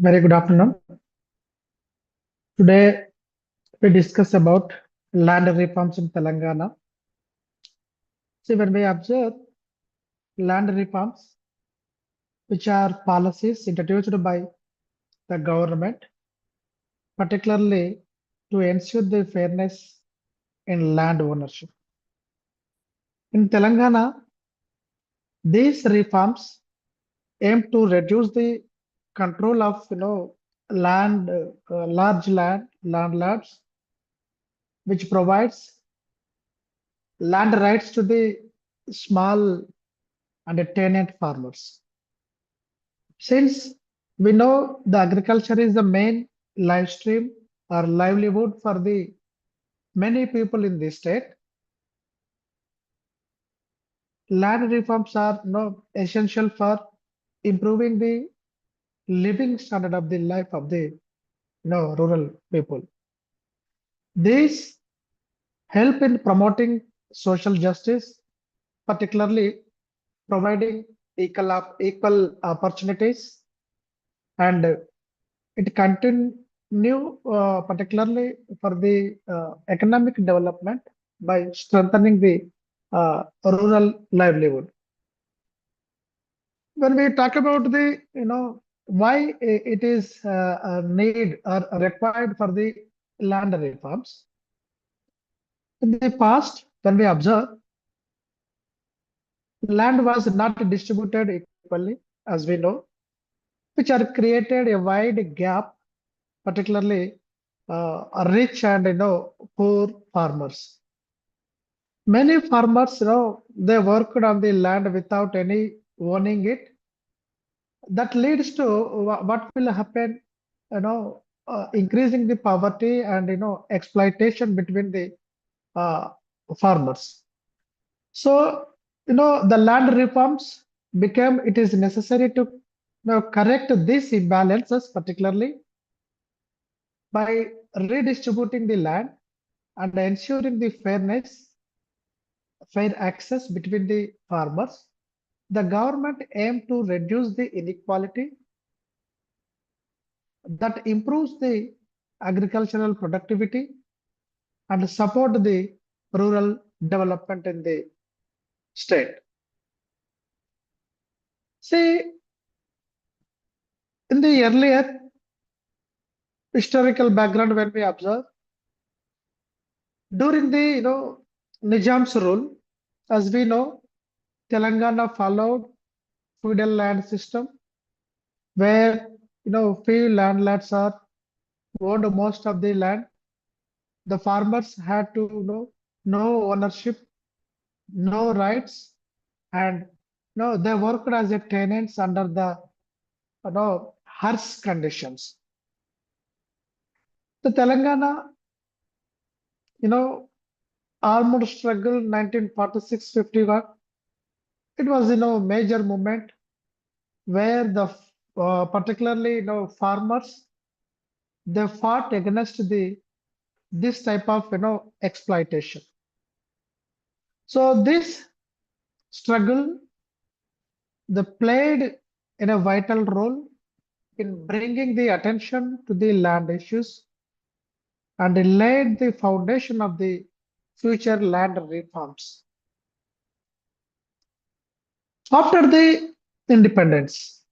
Very good afternoon. Today we discuss about land reforms in Telangana. See, when we observe land reforms, which are policies introduced by the government, particularly to ensure the fairness in land ownership. In Telangana, these reforms aim to reduce the control of land, large landlords, which provides land rights to the small and tenant farmers. Since we know the agriculture is the main live stream or livelihood for the many people in the state, land reforms are essential for improving the living standard of the life of the rural people. These help in promoting social justice, particularly providing equal opportunities, and it continue particularly for the economic development by strengthening the rural livelihood. When we talk about the why it is a need or required for the land reforms, in the past when we observe, land was not distributed equally, as we know, which are created a wide gap, particularly rich and poor farmers. Many farmers, they worked on the land without any owning it. That leads to what will happen, increasing the poverty and exploitation between the uh, farmers. So the land reforms became it is necessary to correct these imbalances, particularly by redistributing the land and ensuring the fair access between the farmers. The government aimed to reduce the inequality that improves the agricultural productivity and support the rural development in the state. See, in the earlier historical background, when we observe during the Nizam's rule, as we know, Telangana followed feudal land system where few landlords are owned most of the land. The farmers had to no ownership, no rights, and they worked as a tenants under the harsh conditions. The Telangana, armed struggle 1946-51. It was major movement where the particularly farmers they fought against the this type of exploitation. So this struggle they played in a vital role in bringing the attention to the land issues and laid the foundation of the future land reforms. After the independence,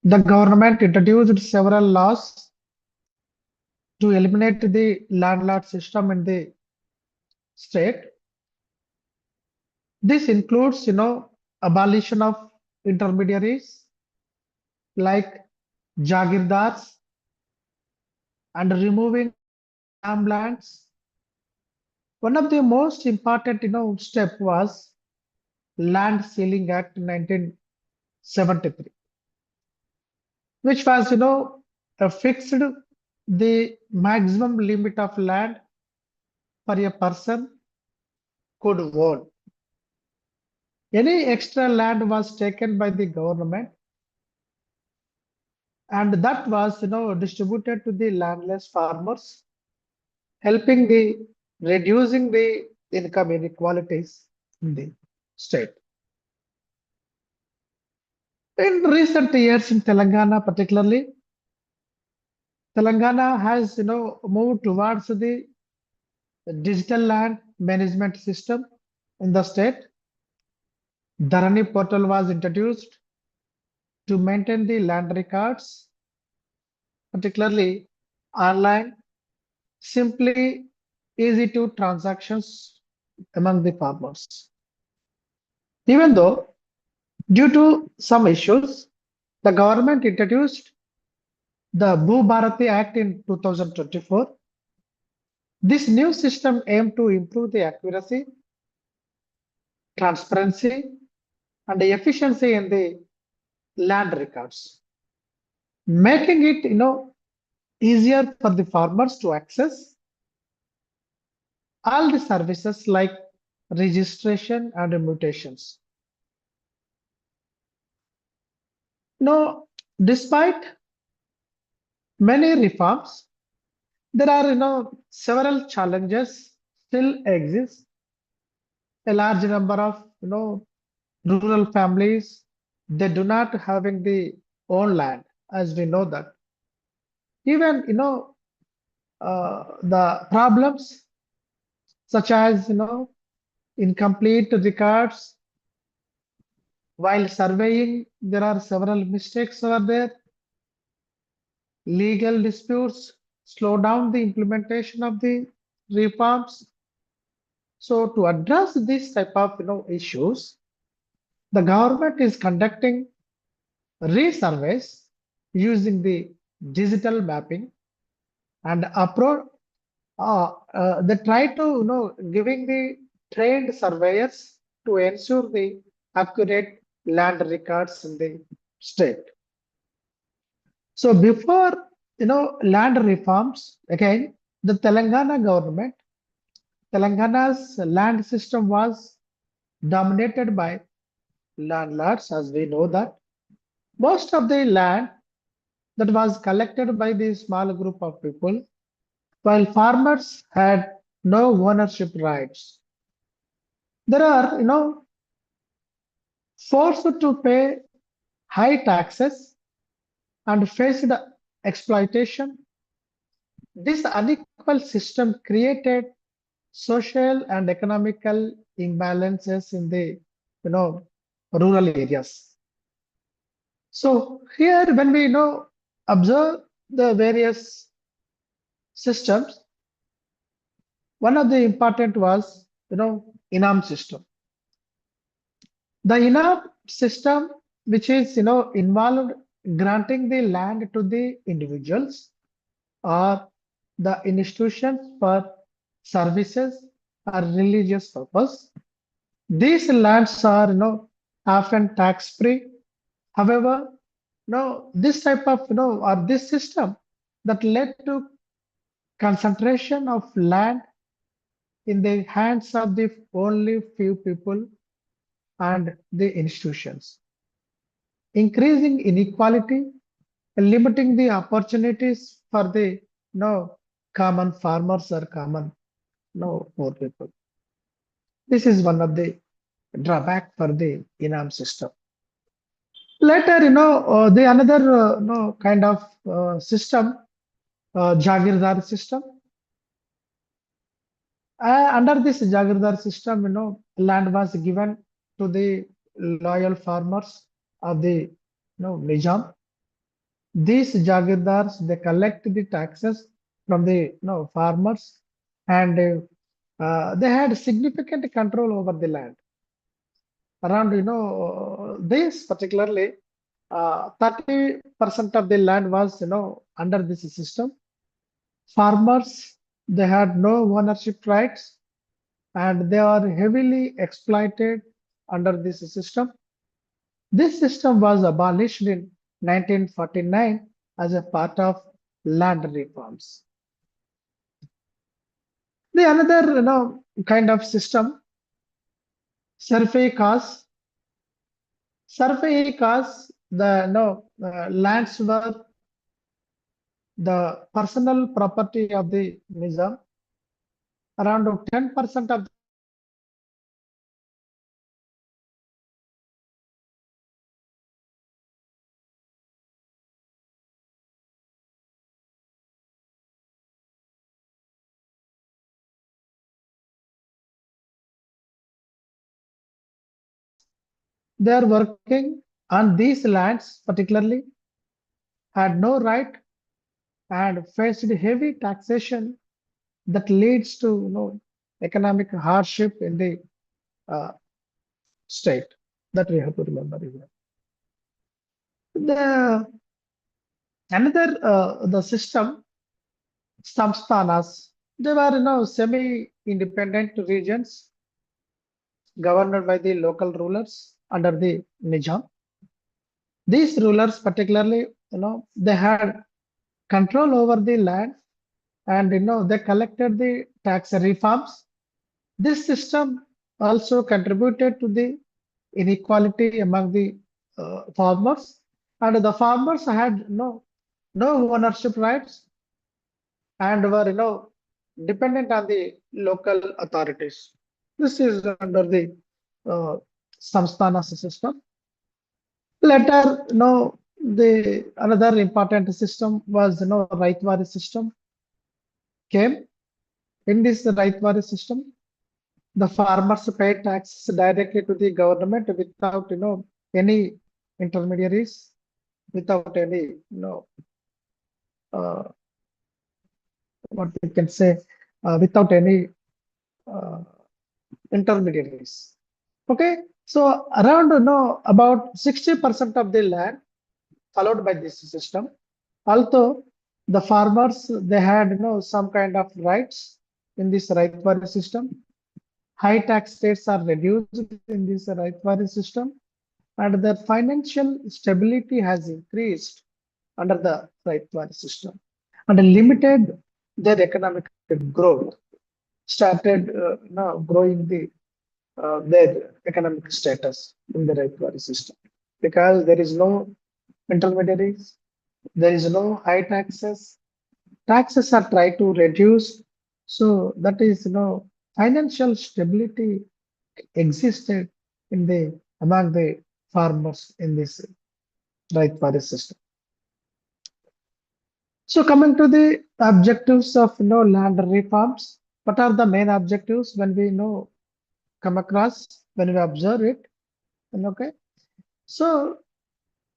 the government introduced several laws to eliminate the landlord system in the state. This includes, abolition of intermediaries like jagirdars and removing farmlands. One of the most important, step was Land Ceiling Act 1973, which was, fixed the maximum limit of land for a person could own. Any extra land was taken by the government and that was distributed to the landless farmers, helping the reducing the income inequalities in the state. In recent years in Telangana particularly, Telangana has, moved towards the digital land management system in the state. Dharani portal was introduced to maintain the land records, particularly online, simply easy to transactions among the farmers. Even though due to some issues, the government introduced the Bhu Bharati Act in 2024. This new system aimed to improve the accuracy, transparency, and the efficiency in the land records, making it easier for the farmers to access all the services like registration and mutations. No, despite many reforms, there are several challenges still exist. A large number of rural families, they do not having the own land, as we know that. Even the problems such as incomplete records while surveying, there are several mistakes over there. Legal disputes slow down the implementation of the reforms. So to address this type of issues, the government is conducting resurveys using the digital mapping and they try to giving the trained surveyors to ensure the accurate land records in the state. So before land reforms, again the Telangana's land system was dominated by landlords, as we know that. Most of the land that was collected by the small group of people, while farmers had no ownership rights. There are, forced to pay high taxes and faced exploitation. This unequal system created social and economical imbalances in the, rural areas. So here, when we observe the various systems, one of the important was Inam system. The Inam system, which is involved granting the land to the individuals or the institutions for services or religious purpose. These lands are often tax free. However, this type of or this system that led to concentration of land in the hands of the only few people and the institutions, increasing inequality, limiting the opportunities for the common farmers or common poor people. This is one of the drawback for the Inam system. Later, the another kind of system, Jagirdar system. Under this Jagirdar system, land was given to the loyal farmers of the Nizam. These Jagirdars, they collect the taxes from the farmers, and they had significant control over the land. Around this particularly 30% of the land was under this system. Farmers, they had no ownership rights and they are heavily exploited under this system. This system was abolished in 1949 as a part of land reforms. The another kind of system, survey cause. Survey cause, the lands were the personal property of the Nizam. Around 10% of They are working on these lands, particularly, had no right and faced heavy taxation that leads to economic hardship in the uh, state. That we have to remember here. The another the system samsthanas, they were semi-independent regions governed by the local rulers under the Nizam. These rulers, particularly, they had control over the land, and they collected the tax reforms. This system also contributed to the inequality among the farmers, and the farmers had no ownership rights and were dependent on the local authorities. This is under the uh, samsthana system. Later, the another important system was Raitwari system came. In this Raitwari system, the farmers paid taxes directly to the government without any intermediaries, without any uh, what we can say, without any uh, intermediaries. Okay, so around about 60% of the land followed by this system. Although the farmers they had some kind of rights in this Raitwari system, high tax rates are reduced in this Raitwari system, and their financial stability has increased under the Raitwari system, and limited their economic growth. Started growing their economic status in the Raitwari system because there is no intermediaries, there is no high taxes. Taxes are tried to reduce, so that is financial stability existed in the among the farmers in this Raitwari system. So coming to the objectives of land reforms, what are the main objectives when we come across when we observe it? And okay, so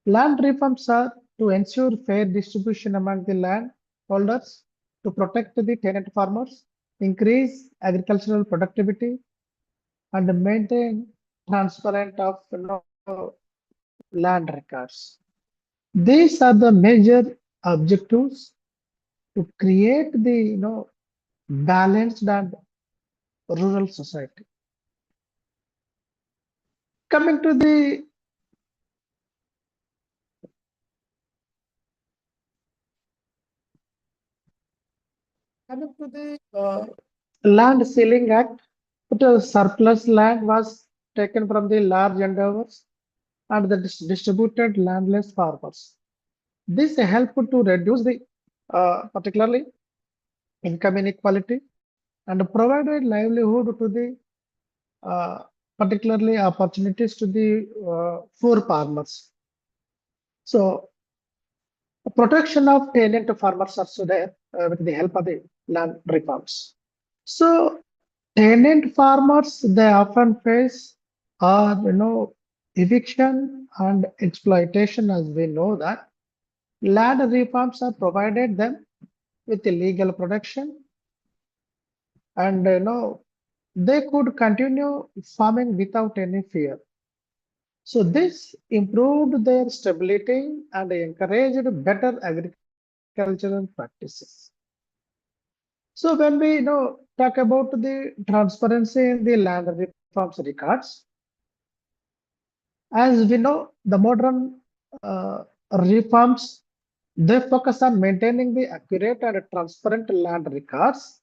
land reforms are to ensure fair distribution among the land holders, to protect the tenant farmers, increase agricultural productivity, and maintain transparent of land records. These are the major objectives to create the balanced and rural society. Coming to the Land Ceiling Act, the surplus land was taken from the large endeavors and the distributed landless farmers. This helped to reduce the particularly income inequality and provided livelihood to the particularly opportunities to the poor farmers. So protection of tenant farmers also there with the help of the land reforms. So tenant farmers they often face eviction and exploitation, as we know that land reforms are provided them with illegal protection, and they could continue farming without any fear. So this improved their stability and encouraged better agricultural practices. So when we talk about the transparency in the land reforms records, as we know, the modern uh, reforms they focus on maintaining the accurate and transparent land records.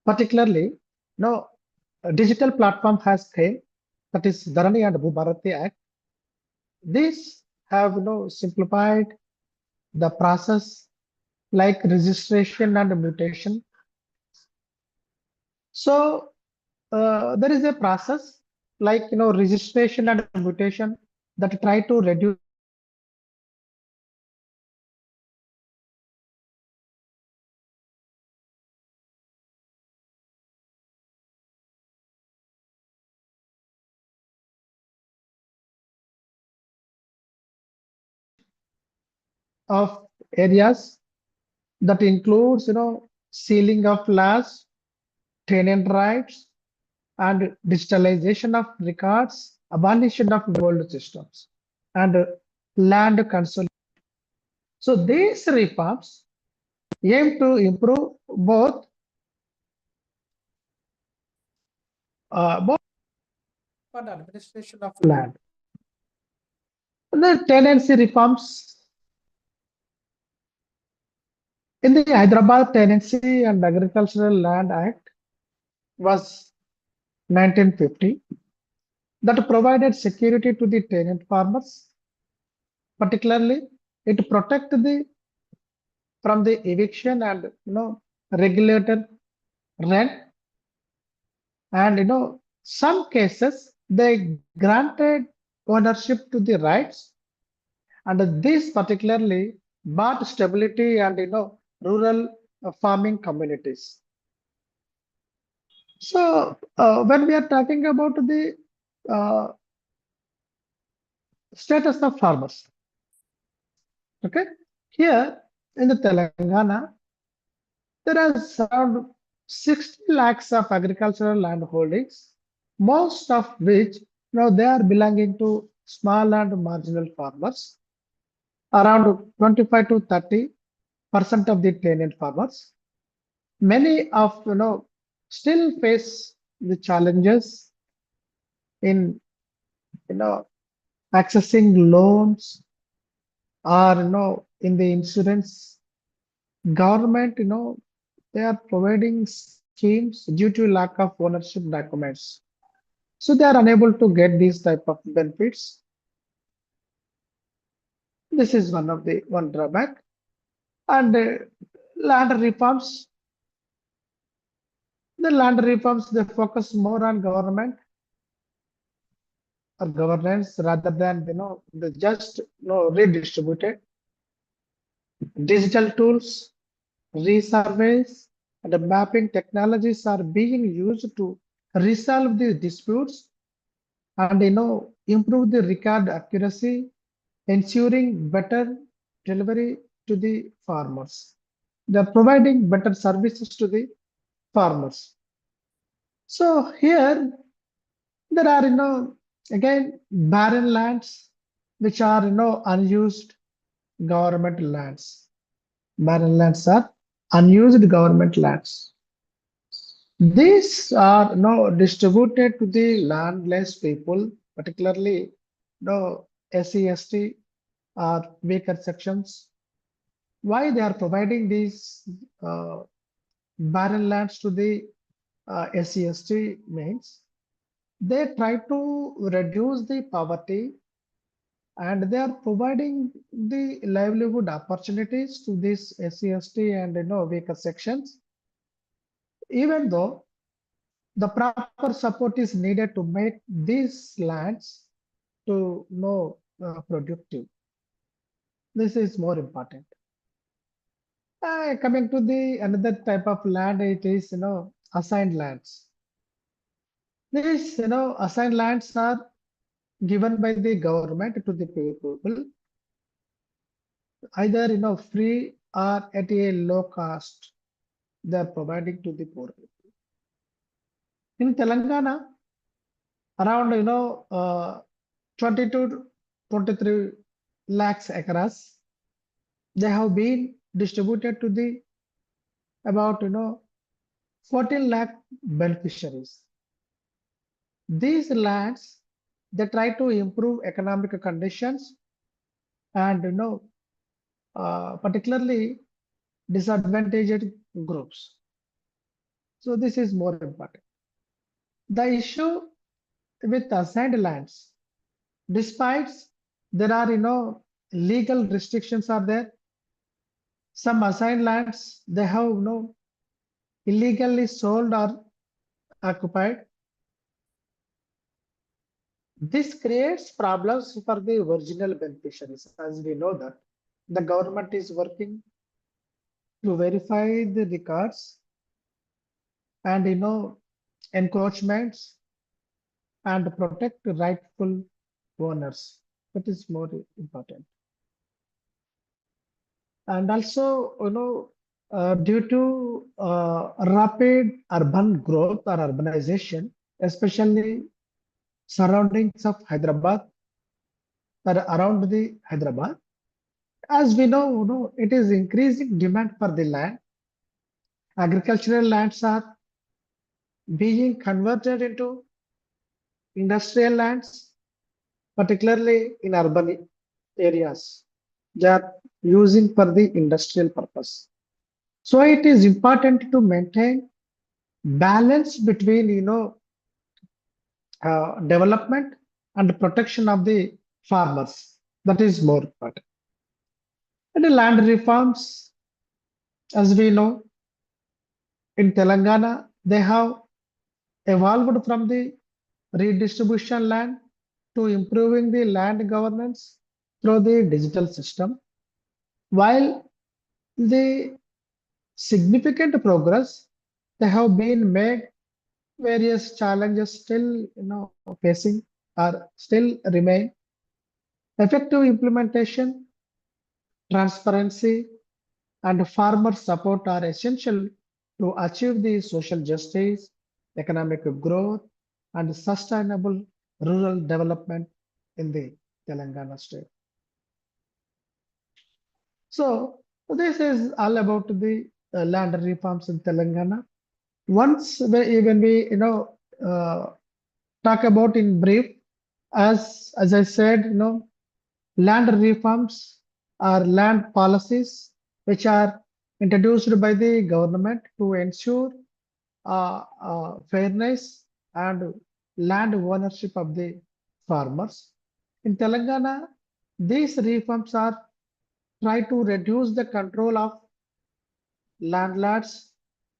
Particularly, now a digital platform has came, that is Dharani and Bharati Act. These have simplified the process like registration and mutation. So there is a process like registration and mutation that try to reduce of areas that includes, sealing of lands, tenant rights, and digitalization of records, abolition of old systems, and land consolidation. So these reforms aim to improve both and administration of land. The tenancy reforms in the Hyderabad Tenancy and Agricultural Land Act was 1950 that provided security to the tenant farmers. Particularly, it protected the from the eviction and regulated rent, and some cases they granted ownership to the rights, and this particularly brought stability and rural farming communities. So when we are talking about the uh, status of farmers, okay, here in the Telangana there are around 60 lakhs of agricultural land holdings, most of which they are belonging to small and marginal farmers, around 25 to 30% of the tenant farmers. Many of still face the challenges in you know accessing loans or in the insurance. Government they are providing schemes due to lack of ownership documents, so they are unable to get these type of benefits. This is one drawback. And land reforms, the land reforms they focus more on government or governance rather than the just redistributed. Digital tools, resurveys, and mapping technologies are being used to resolve the disputes and improve the record accuracy, ensuring better delivery to the farmers. They are providing better services to the farmers. So here there are again barren lands which are unused government lands. Barren lands are unused government lands. These are now distributed to the landless people, particularly SC, ST or weaker sections. Why they are providing these uh, barren lands to the SC, ST means they try to reduce the poverty, and they are providing the livelihood opportunities to these SC, ST and weaker sections, even though the proper support is needed to make these lands to productive. This is more important. Coming to the another type of land, it is assigned lands. These assigned lands are given by the government to the people, either free or at a low cost. They are providing to the poor people. In Telangana, around 22 to 23 lakhs acres, they have been distributed to the about 14 lakh beneficiaries. These lands they try to improve economic conditions and particularly disadvantaged groups. So this is more important. The issue with assigned lands, despite there are legal restrictions are there, some assigned lands they have illegally sold or occupied. This creates problems for the original beneficiaries, as we know that the government is working to verify the records and encroachments and protect rightful. Owners. That is more important. And also, due to rapid urban growth or urbanization, especially surroundings of Hyderabad or around the Hyderabad, as we know, it is increasing demand for the land. Agricultural lands are being converted into industrial lands, particularly in urban areas. They are using for the industrial purpose. So it is important to maintain balance between development and protection of the farmers. That is more important. And the land reforms, as we know, in Telangana, they have evolved from the redistribution land to improving the land governance through the digital system. While the significant progress they have been made, various challenges still facing or still remain. Effective implementation, transparency, and farmer support are essential to achieve the social justice, economic growth, and sustainable rural development in the Telangana state. So this is all about the land reforms in Telangana. Once when we uh, talk about in brief, as I said, land reforms are land policies which are introduced by the government to ensure fairness and land ownership of the farmers. In Telangana, these reforms are try to reduce the control of landlords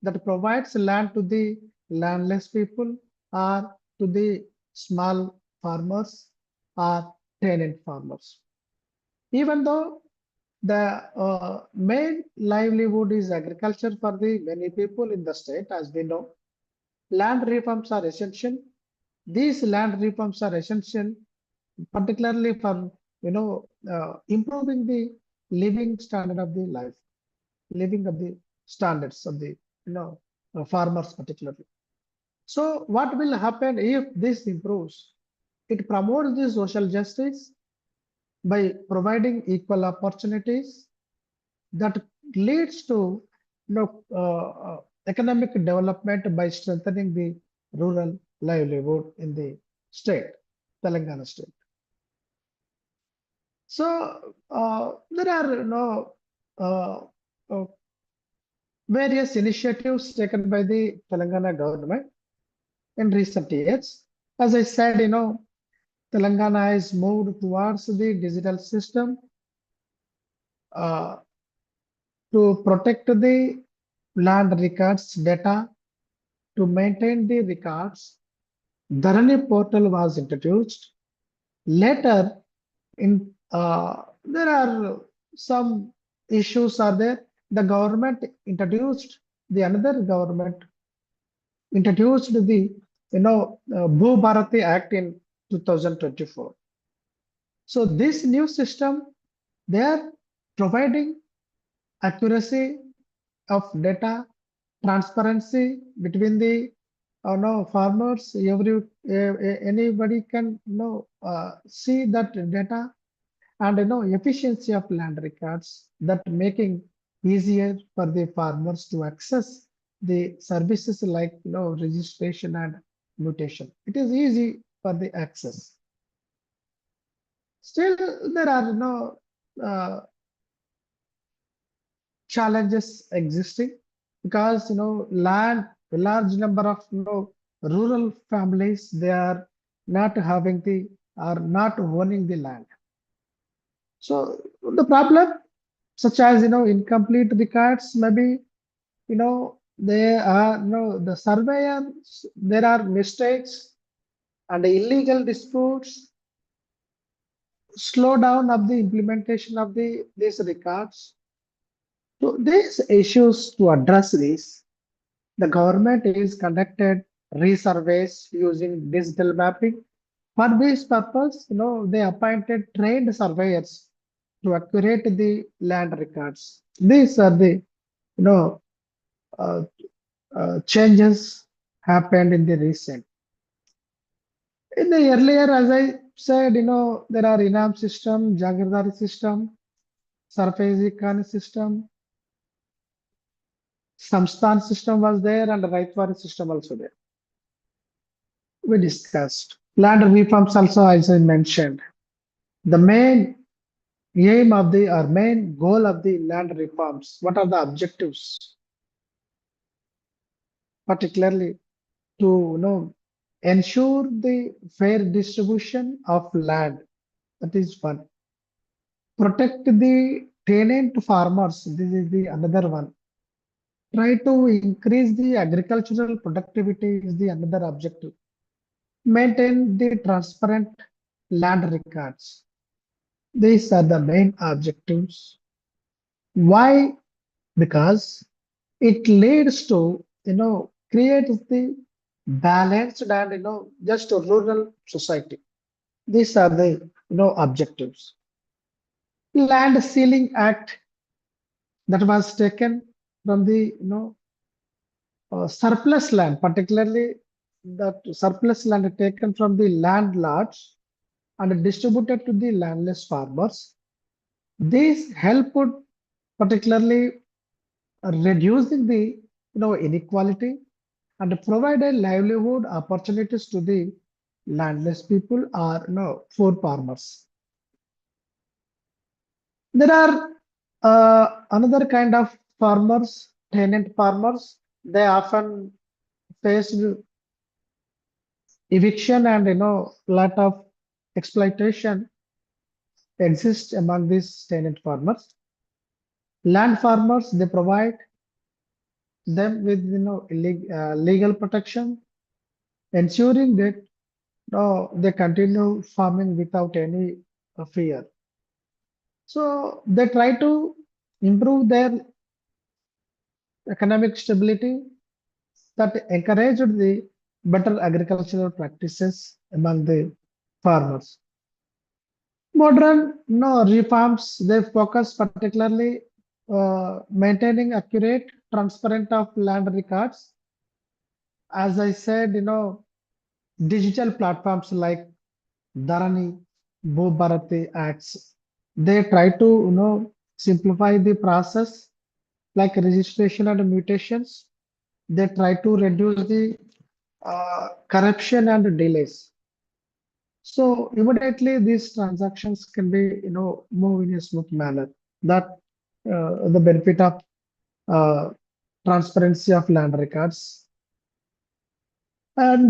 that provides land to the landless people or to the small farmers or tenant farmers. Even though the main livelihood is agriculture for the many people in the state, as we know, land reforms are essential. These land reforms are essential, particularly for improving the living standard of the life, living of the standards of the farmers particularly. So what will happen if this improves? It promotes the social justice by providing equal opportunities that leads to economic development by strengthening the rural livelihood in the state, Telangana state. So there are uh, uh, various initiatives taken by the Telangana government in recent years. As I said, Telangana has moved towards the digital system uh, to protect the land records data, to maintain the records. Dharani portal was introduced. Later, there are some issues are there. The government introduced the another government introduced the Bhu Bharati Act in 2024. So this new system, they are providing accuracy of data, transparency between the farmers. Anybody can see that data and efficiency of land records that making easier for the farmers to access the services like registration and mutation. It is easy for the access. Still, there are uh, challenges existing because land a large number of rural families they are not having the are not owning the land. So the problem such as incomplete records, maybe they are the surveyors, there are mistakes and illegal disputes, slow down of the implementation of these records. So these issues, to address this, the government is conducted resurveys using digital mapping. For this purpose, they appointed trained surveyors to accurate the land records. These are the uh, changes happened in the recent. In the earlier, as I said, there are Inam system, Jagirdari system, Sarfazi Khan system, Samstan system was there, and Raitwari system also there. We discussed. Land reforms also, as I mentioned. The main aim of the or main goal of the land reforms, what are the objectives? Particularly to ensure the fair distribution of land. That is one. Protect the tenant farmers. This is the another one. Try to increase the agricultural productivity is the another objective. Maintain the transparent land records. These are the main objectives. Why? Because it leads to create the balanced and just a rural society. These are the objectives. Land Ceiling Act that was taken from the surplus land, particularly that surplus land taken from the landlords and distributed to the landless farmers. This helped particularly reducing the inequality and provided livelihood opportunities to the landless people or poor farmers. There are another kind of farmers, tenant farmers. They often face eviction and lot of exploitation exists among these tenant farmers. Land farmers, they provide them with legal protection, ensuring that they continue farming without any fear. So they try to improve their economic stability that encouraged the better agricultural practices among the farmers. Modern reforms, they focus particularly maintaining accurate, transparent of land records. As I said, digital platforms like Dharani, Bharati acts, they try to simplify the process like registration and mutations. They try to reduce the corruption and delays. So immediately these transactions can be, move in a smooth manner. That the benefit of uh, transparency of land records. And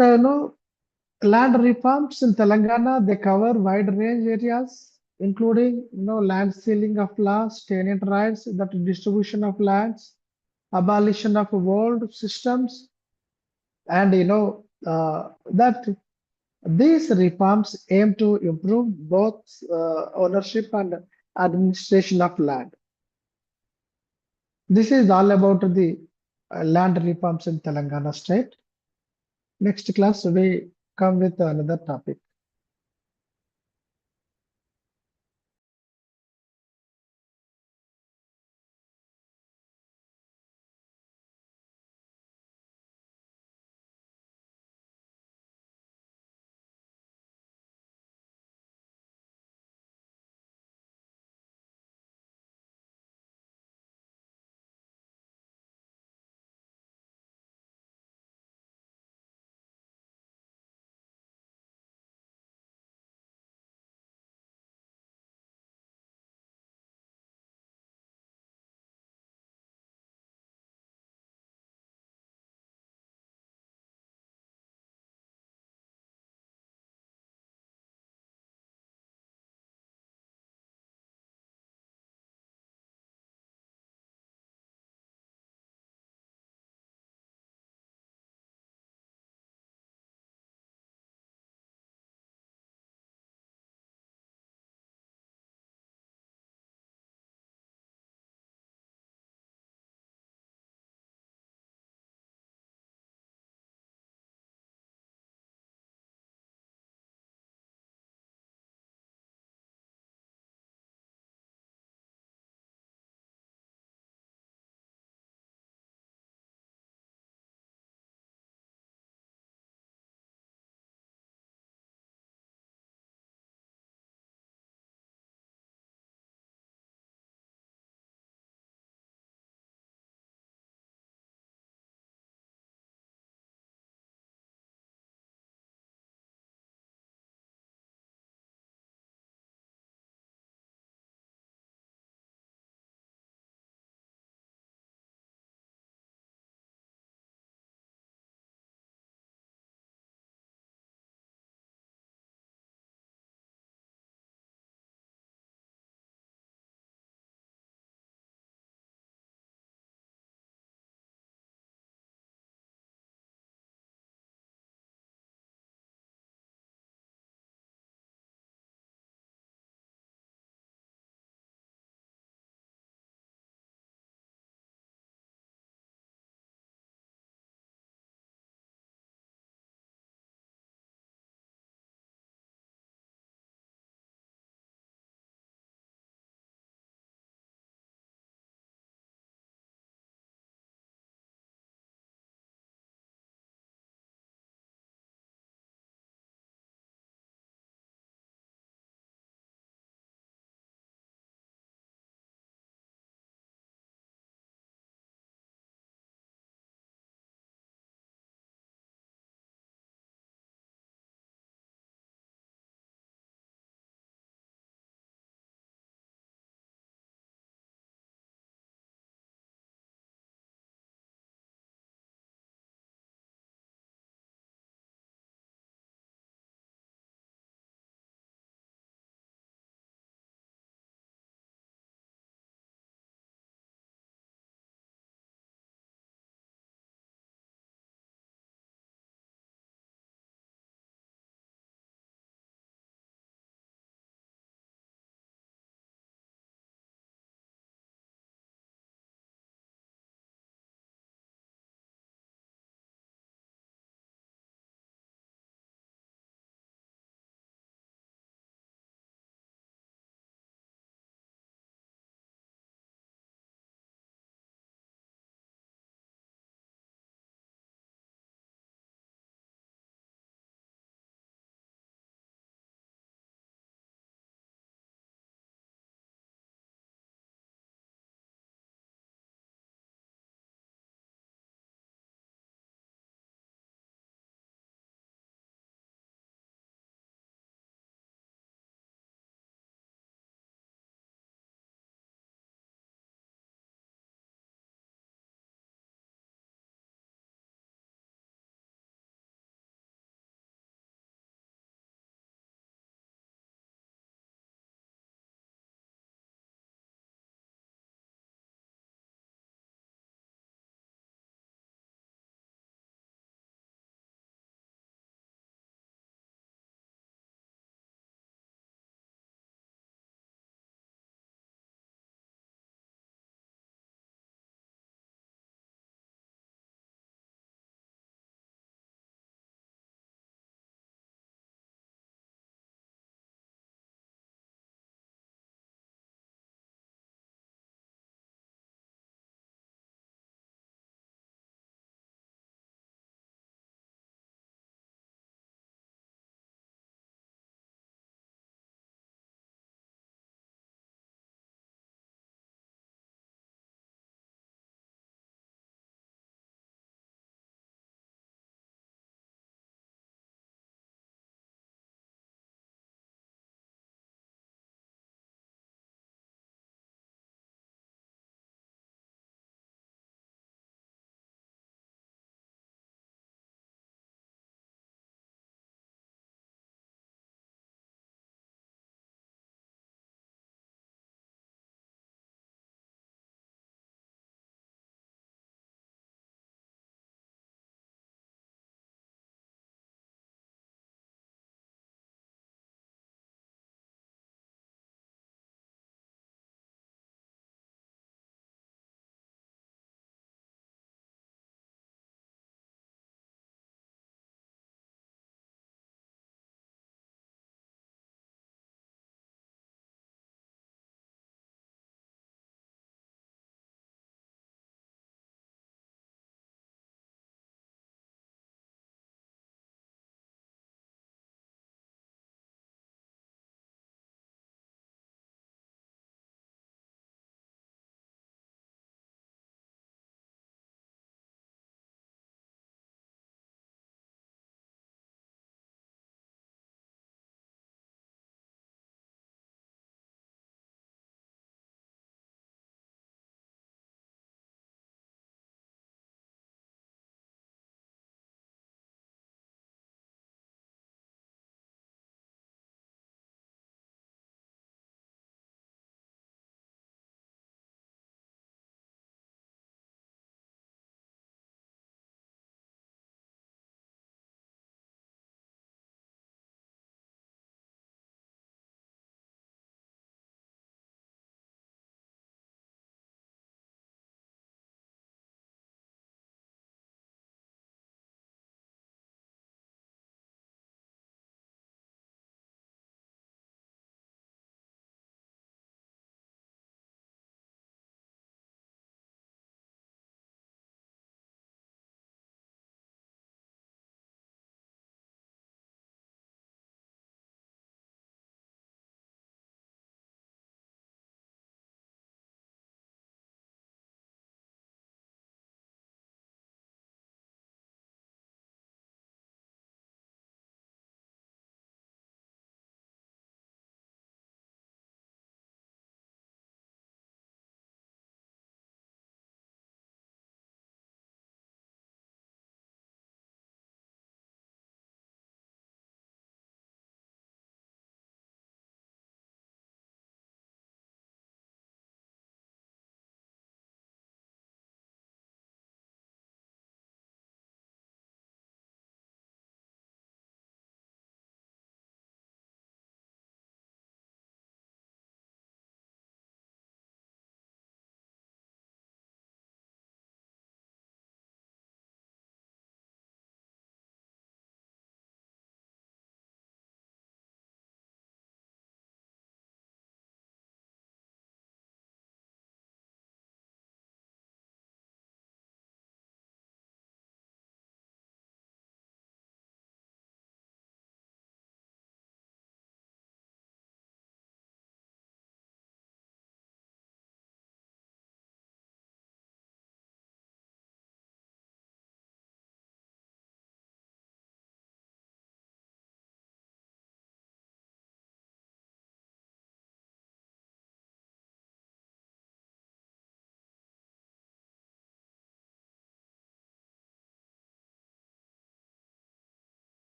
land reforms in Telangana, they cover wide range areas, including land ceiling of laws, tenant rights, that distribution of lands, abolition of old systems, and that these reforms aim to improve both ownership and administration of land. This is all about the land reforms in Telangana state. Next class, we come with another topic.